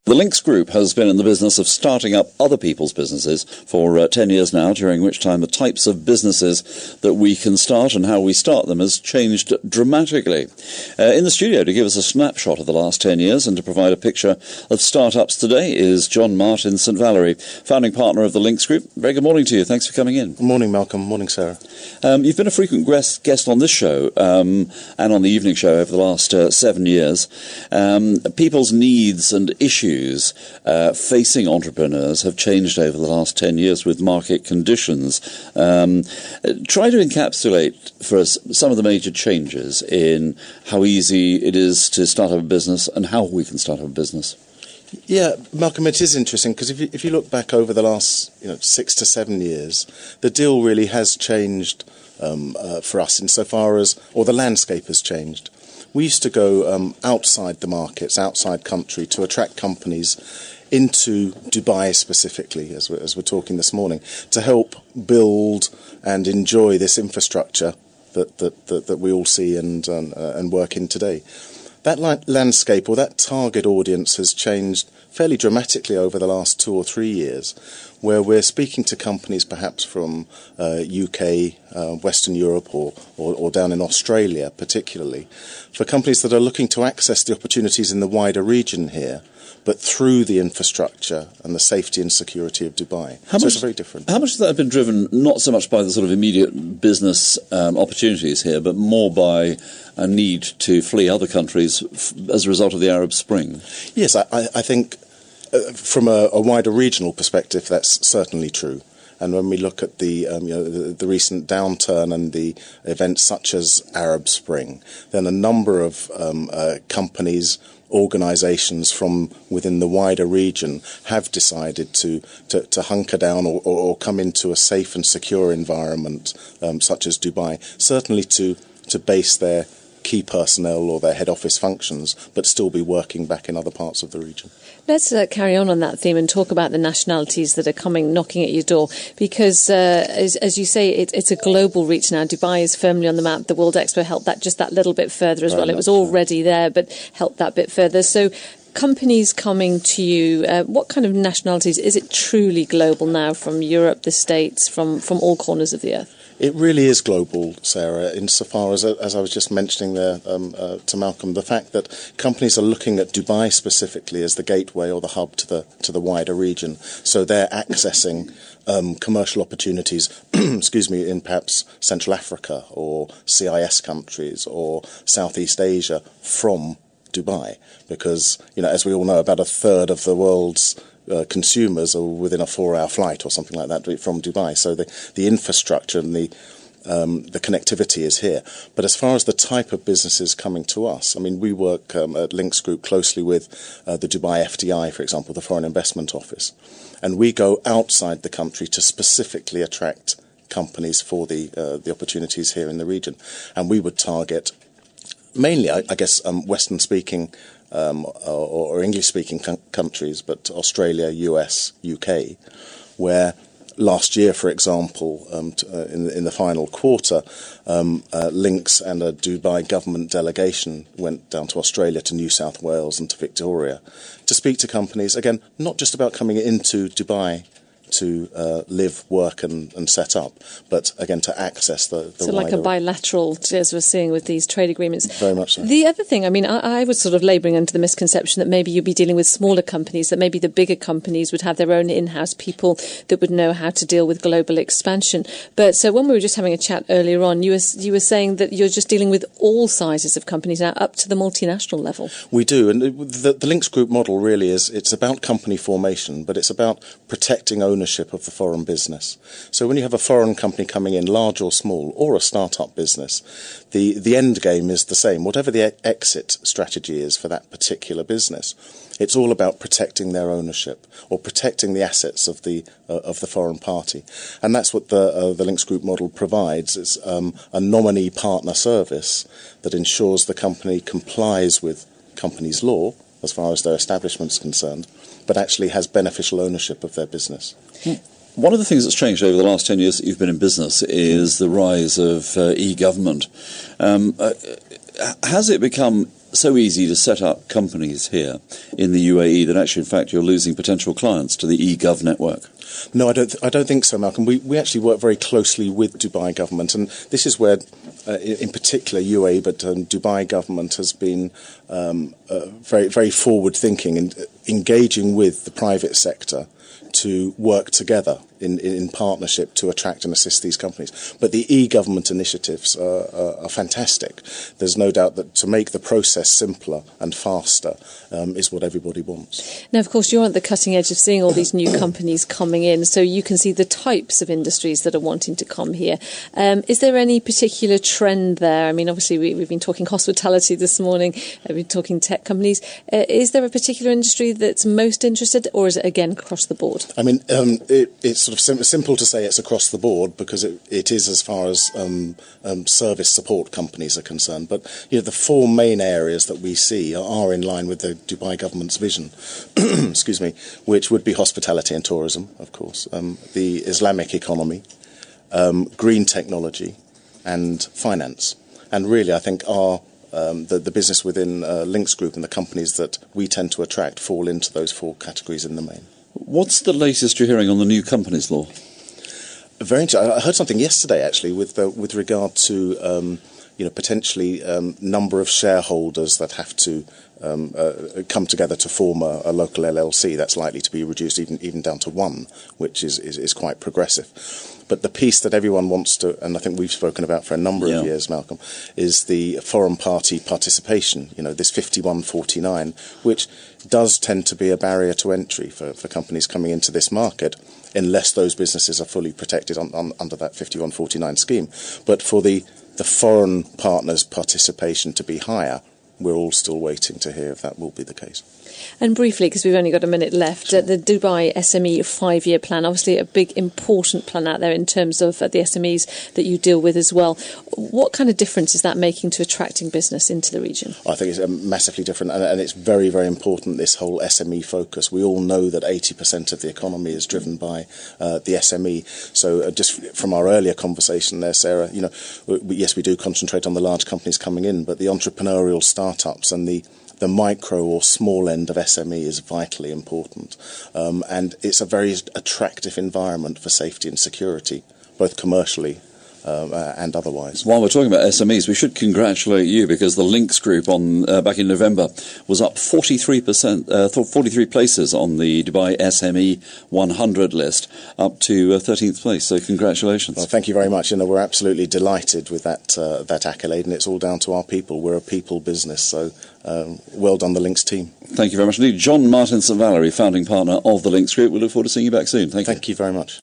The Links Group has been in the business of starting up other people's businesses for 10 years now, during which time the types of businesses that we can start and how we start them has changed dramatically. In the studio to give us a snapshot of the last 10 years and to provide a picture of startups today is John Martin St. Valery, founding partner of the Links Group. Very good morning to you. Thanks for coming in. Good morning, Malcolm. Morning, Sarah. You've been a frequent guest on this show and on the evening show over the last 7 years. People's needs and issues facing entrepreneurs have changed over the last 10 years with market conditions. Try to encapsulate for us some of the major changes in how easy it is to start up a business and how we can start up a business. Yeah, Malcolm, it is interesting because if you look back over the last 6 to 7 years, the deal really has changed for us insofar as, or the landscape has changed. We used to go outside the markets, outside country, to attract companies into Dubai specifically, as we're talking this morning, to help build and enjoy this infrastructure that we all see and work in today. That landscape or that target audience has changed fairly dramatically over the last 2 or 3 years, where we're speaking to companies perhaps from UK, Western Europe or down in Australia particularly, for companies that are looking to access the opportunities in the wider region here, but through the infrastructure and the safety and security of Dubai. So it's very different. How much has that been driven not so much by the sort of immediate business opportunities here, but more by a need to flee other countries as a result of the Arab Spring? Yes, I think from a wider regional perspective, that's certainly true. And when we look at the recent downturn and the events such as Arab Spring, then a number of companies, organisations from within the wider region have decided to hunker down or come into a safe and secure environment such as Dubai, certainly to base their key personnel or their head office functions, but still be working back in other parts of the region. Let's carry on that theme and talk about the nationalities that are knocking at your door, because as you say, it's a global reach now. Dubai is firmly on the map. The World Expo helped that just that little bit further as well. It was already there, but helped that bit further. So companies coming to you, what kind of nationalities? Is it truly global now, from Europe, the States, from all corners of the earth? It really is global, Sarah, insofar as I was just mentioning there to Malcolm, the fact that companies are looking at Dubai specifically as the gateway or the hub to the wider region. So they're accessing commercial opportunities, in perhaps Central Africa or CIS countries or Southeast Asia from Dubai, because as we all know, about a third of the world's consumers are within a 4-hour flight or something like that from Dubai. So the infrastructure and the connectivity is here. But as far as the type of businesses coming to us, I mean, we work at Links Group closely with the Dubai FDI, for example, the Foreign Investment Office, and we go outside the country to specifically attract companies for the opportunities here in the region. And we would target mainly, I guess, Western-speaking or English-speaking countries, but Australia, US, UK, where last year, for example, in the final quarter, Links and a Dubai government delegation went down to Australia, to New South Wales and to Victoria to speak to companies, again, not just about coming into Dubai to live, work and set up, but again to access the so wider... like a bilateral, as we're seeing with these trade agreements. Very much so. The other thing, I mean, I was sort of labouring under the misconception that maybe you'd be dealing with smaller companies, that maybe the bigger companies would have their own in-house people that would know how to deal with global expansion. But so when we were just having a chat earlier on, you were saying that you're just dealing with all sizes of companies now, up to the multinational level. We do, and the Links Group model really is, it's about company formation, but it's about protecting ownership of the foreign business. So when you have a foreign company coming in, large or small, or a start-up business, the end game is the same. Whatever the exit strategy is for that particular business, it's all about protecting their ownership or protecting the assets of the foreign party. And that's what the Links Group model provides. It's a nominee partner service that ensures the company complies with company's law as far as their establishment's concerned, but actually has beneficial ownership of their business. One of the things that's changed over the last 10 years that you've been in business is the rise of e-government. Has it become so easy to set up companies here in the UAE that actually, in fact, you're losing potential clients to the eGov network? No, I don't think so, Malcolm. We actually work very closely with Dubai government, and this is where, in particular, UAE, but Dubai government has been very, very forward-thinking and engaging with the private sector to work together in partnership to attract and assist these companies. But the e-government initiatives are fantastic. There's no doubt that to make the process simpler and faster is what everybody wants. Now, of course, you're at the cutting edge of seeing all these new companies coming in, so you can see the types of industries that are wanting to come here. Is there any particular trend there? I mean, obviously, we've been talking hospitality this morning, we've been talking tech companies. Is there a particular industry that's most interested, or is it, again, across the board? I mean, it's sort of simple to say it's across the board because it is as far as service support companies are concerned. But the four main areas that we see are in line with the Dubai government's vision, excuse me, which would be hospitality and tourism, of course, the Islamic economy, green technology, and finance. And really, I think the business within Links Group and the companies that we tend to attract fall into those four categories in the main. What's the latest you're hearing on the new companies law? Very interesting. I heard something yesterday actually with regard to potentially number of shareholders that have to come together to form a local LLC. That's likely to be reduced even down to one, which is quite progressive. But the piece that everyone wants to, and I think we've spoken about for a number of years, Malcolm, is the foreign party participation, this 5149, which does tend to be a barrier to entry for companies coming into this market, unless those businesses are fully protected under that 5149 scheme. But for the foreign partners' participation to be higher, we're all still waiting to hear if that will be the case. And briefly, because we've only got a minute left, the Dubai SME 5-year plan, obviously a big important plan out there in terms of the SMEs that you deal with as well. What kind of difference is that making to attracting business into the region? I think it's massively different, and it's very, very important, this whole SME focus. We all know that 80% of the economy is driven by the SME. So just from our earlier conversation there, Sarah, yes, we do concentrate on the large companies coming in, but the entrepreneurial startups and the micro or small end of SME is vitally important. And it's a very attractive environment for safety and security, both commercially and otherwise. While we're talking about SMEs, we should congratulate you because the Links Group back in November was up 43 places on the Dubai SME 100 list, up to 13th place. So congratulations. Well, thank you very much. We're absolutely delighted with that accolade, and it's all down to our people. We're a people business, so well done, the Links team. Thank you very much indeed. John Martin St. Valery, founding partner of the Links Group. We look forward to seeing you back soon. Thank you. Thank you very much.